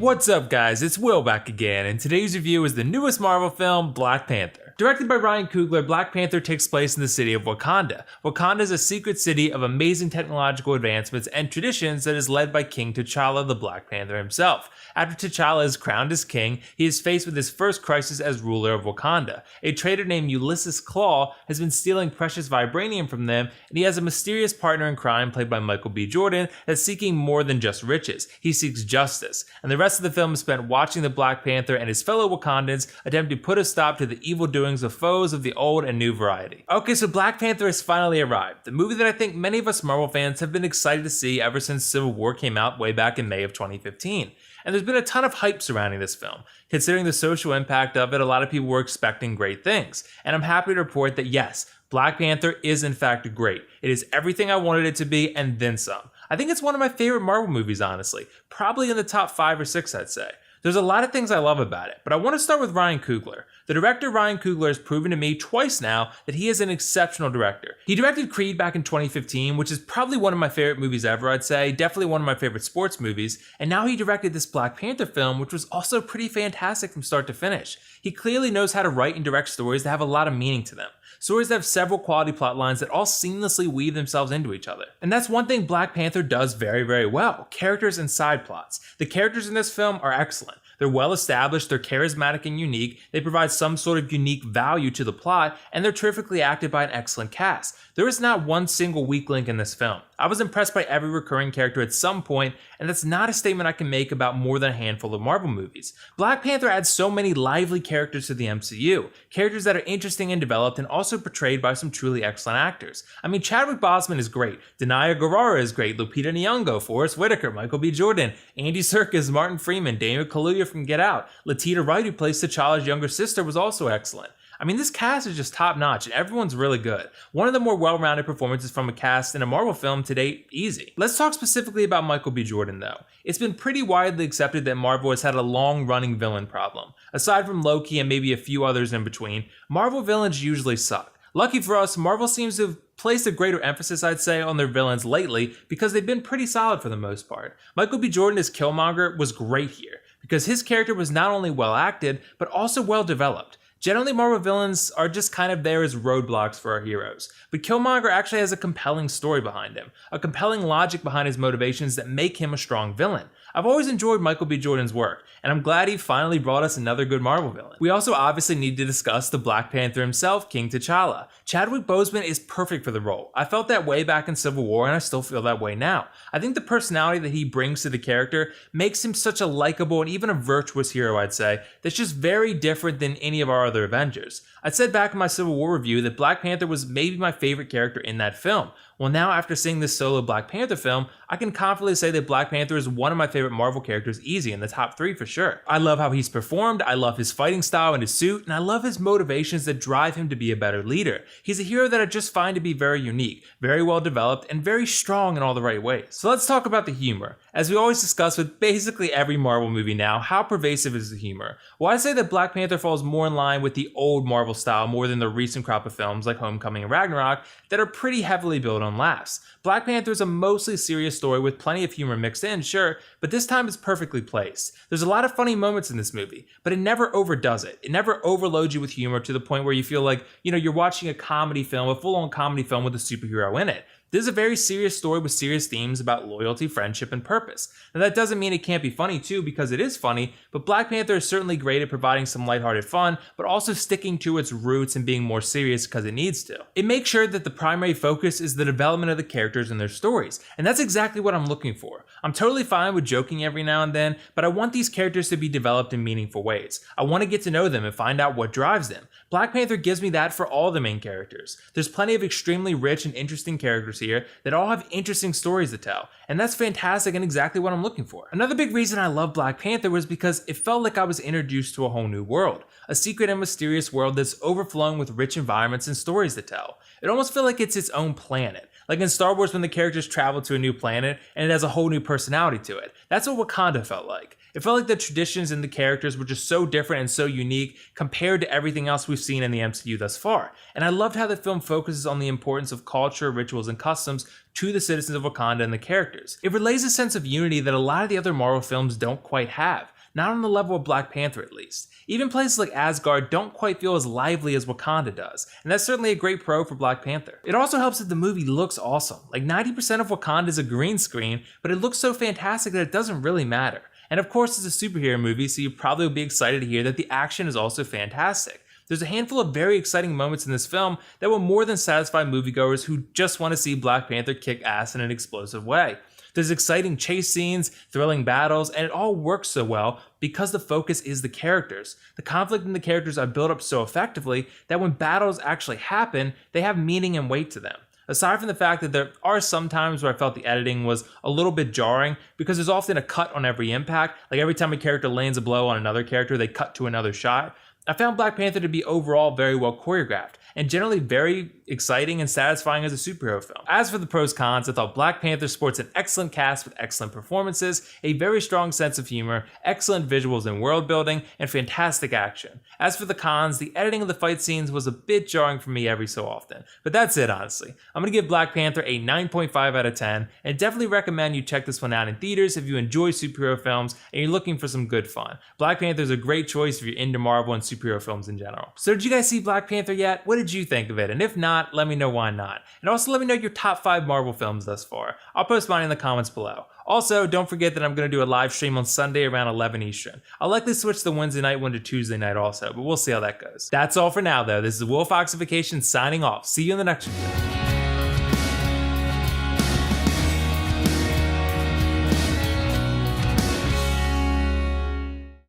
What's up guys, it's Will back again, and today's review is the newest Marvel film, Black Panther. Directed by Ryan Coogler, Black Panther takes place in the city of Wakanda. Wakanda is a secret city of amazing technological advancements and traditions that is led by King T'Challa, the Black Panther himself. After T'Challa is crowned as king, he is faced with his first crisis as ruler of Wakanda. A traitor named Ulysses Claw has been stealing precious vibranium from them, and he has a mysterious partner in crime played by Michael B. Jordan that's seeking more than just riches. He seeks justice, and the rest of the film is spent watching the Black Panther and his fellow Wakandans attempt to put a stop to the evil doings of foes of the old and new variety. Okay, so Black Panther has finally arrived, the movie that I think many of us Marvel fans have been excited to see ever since Civil War came out way back in May of 2015. And there's been a ton of hype surrounding this film. Considering the social impact of it, a lot of people were expecting great things. And I'm happy to report that yes, Black Panther is in fact great. It is everything I wanted it to be and then some. I think it's one of my favorite Marvel movies, honestly. Probably in the top 5 or 6, I'd say. There's a lot of things I love about it, but I want to start with Ryan Coogler. The director Ryan Coogler has proven to me twice now that he is an exceptional director. He directed Creed back in 2015, which is probably one of my favorite movies ever, I'd say, definitely one of my favorite sports movies, and now he directed this Black Panther film, which was also pretty fantastic from start to finish. He clearly knows how to write and direct stories that have a lot of meaning to them. Stories that have several quality plot lines that all seamlessly weave themselves into each other. And that's one thing Black Panther does very, very well, characters and side plots. The characters in this film are excellent. They're well established, they're charismatic and unique, they provide some sort of unique value to the plot, and they're terrifically acted by an excellent cast. There is not one single weak link in this film. I was impressed by every recurring character at some point, and that's not a statement I can make about more than a handful of Marvel movies. Black Panther adds so many lively characters to the MCU, characters that are interesting and developed and also portrayed by some truly excellent actors. I mean, Chadwick Boseman is great, Danai Gurira is great, Lupita Nyong'o, Forrest Whitaker, Michael B. Jordan, Andy Serkis, Martin Freeman, Kaluuya from Get Out, Letitia Wright, who plays T'Challa's younger sister, was also excellent. I mean, this cast is just top notch and everyone's really good. One of the more well-rounded performances from a cast in a Marvel film to date, easy. Let's talk specifically about Michael B. Jordan though. It's been pretty widely accepted that Marvel has had a long-running villain problem. Aside from Loki and maybe a few others in between, Marvel villains usually suck. Lucky for us, Marvel seems to have placed a greater emphasis, I'd say, on their villains lately because they've been pretty solid for the most part. Michael B. Jordan as Killmonger was great here because his character was not only well acted, but also well developed. Generally, Marvel villains are just kind of there as roadblocks for our heroes, but Killmonger actually has a compelling story behind him, a compelling logic behind his motivations that make him a strong villain. I've always enjoyed Michael B. Jordan's work, and I'm glad he finally brought us another good Marvel villain. We also obviously need to discuss the Black Panther himself, King T'Challa. Chadwick Boseman is perfect for the role. I felt that way back in Civil War, and I still feel that way now. I think the personality that he brings to the character makes him such a likable and even a virtuous hero, I'd say, that's just very different than any of our other Avengers. I said back in my Civil War review that Black Panther was maybe my favorite character in that film. Well, now after seeing this solo Black Panther film, I can confidently say that Black Panther is one of my favorite Marvel characters, easy in the top 3 for sure. I love how he's performed, I love his fighting style and his suit, and I love his motivations that drive him to be a better leader. He's a hero that I just find to be very unique, very well developed, and very strong in all the right ways. So let's talk about the humor. As we always discuss with basically every Marvel movie now, how pervasive is the humor? Well, I'd say that Black Panther falls more in line with the old Marvel style more than the recent crop of films like Homecoming and Ragnarok that are pretty heavily built on laughs. Black Panther is a mostly serious story with plenty of humor mixed in, sure, but this time it's perfectly placed. There's a lot of funny moments in this movie, but it never overdoes it. It never overloads you with humor to the point where you feel like, you're watching a comedy film, a full-on comedy film with a superhero in it. This is a very serious story with serious themes about loyalty, friendship, and purpose. Now that doesn't mean it can't be funny too, because it is funny, but Black Panther is certainly great at providing some lighthearted fun, but also sticking to its roots and being more serious because it needs to. It makes sure that the primary focus is the development of the characters and their stories, and that's exactly what I'm looking for. I'm totally fine with joking every now and then, but I want these characters to be developed in meaningful ways. I want to get to know them and find out what drives them. Black Panther gives me that for all the main characters. There's plenty of extremely rich and interesting characters here that all have interesting stories to tell, and that's fantastic and exactly what I'm looking for. Another big reason I love Black Panther was because it felt like I was introduced to a whole new world, a secret and mysterious world that's overflowing with rich environments and stories to tell. It almost felt like it's its own planet. Like in Star Wars when the characters travel to a new planet and it has a whole new personality to it. That's what Wakanda felt like. It felt like the traditions and the characters were just so different and so unique compared to everything else we've seen in the MCU thus far. And I loved how the film focuses on the importance of culture, rituals, and customs to the citizens of Wakanda and the characters. It relays a sense of unity that a lot of the other Marvel films don't quite have. not on the level of Black Panther at least. Even places like Asgard don't quite feel as lively as Wakanda does, and that's certainly a great pro for Black Panther. It also helps that the movie looks awesome. Like 90% of Wakanda is a green screen, but it looks so fantastic that it doesn't really matter. And of course it's a superhero movie, so you probably will be excited to hear that the action is also fantastic. There's a handful of very exciting moments in this film that will more than satisfy moviegoers who just want to see Black Panther kick ass in an explosive way. There's exciting chase scenes, thrilling battles, and it all works so well because the focus is the characters. The conflict in the characters are built up so effectively that when battles actually happen, they have meaning and weight to them. Aside from the fact that there are some times where I felt the editing was a little bit jarring because there's often a cut on every impact, like every time a character lands a blow on another character, they cut to another shot. I found Black Panther to be overall very well choreographed and generally very exciting and satisfying as a superhero film. As for the pros cons, I thought Black Panther sports an excellent cast with excellent performances, a very strong sense of humor, excellent visuals and world building, and fantastic action. As for the cons, the editing of the fight scenes was a bit jarring for me every so often, but that's it honestly. I'm gonna give Black Panther a 9.5 out of 10, and definitely recommend you check this one out in theaters if you enjoy superhero films and you're looking for some good fun. Black Panther is a great choice if you're into Marvel and superhero films in general. So did you guys see Black Panther yet? What did you think of it? And if not, let me know why not. And also let me know your top 5 Marvel films thus far. I'll post mine in the comments below. Also, don't forget that I'm going to do a live stream on Sunday around 11 Eastern. I'll likely switch the Wednesday night one to Tuesday night also, but we'll see how that goes. That's all for now though. This is WillFoxification signing off. See you in the next video.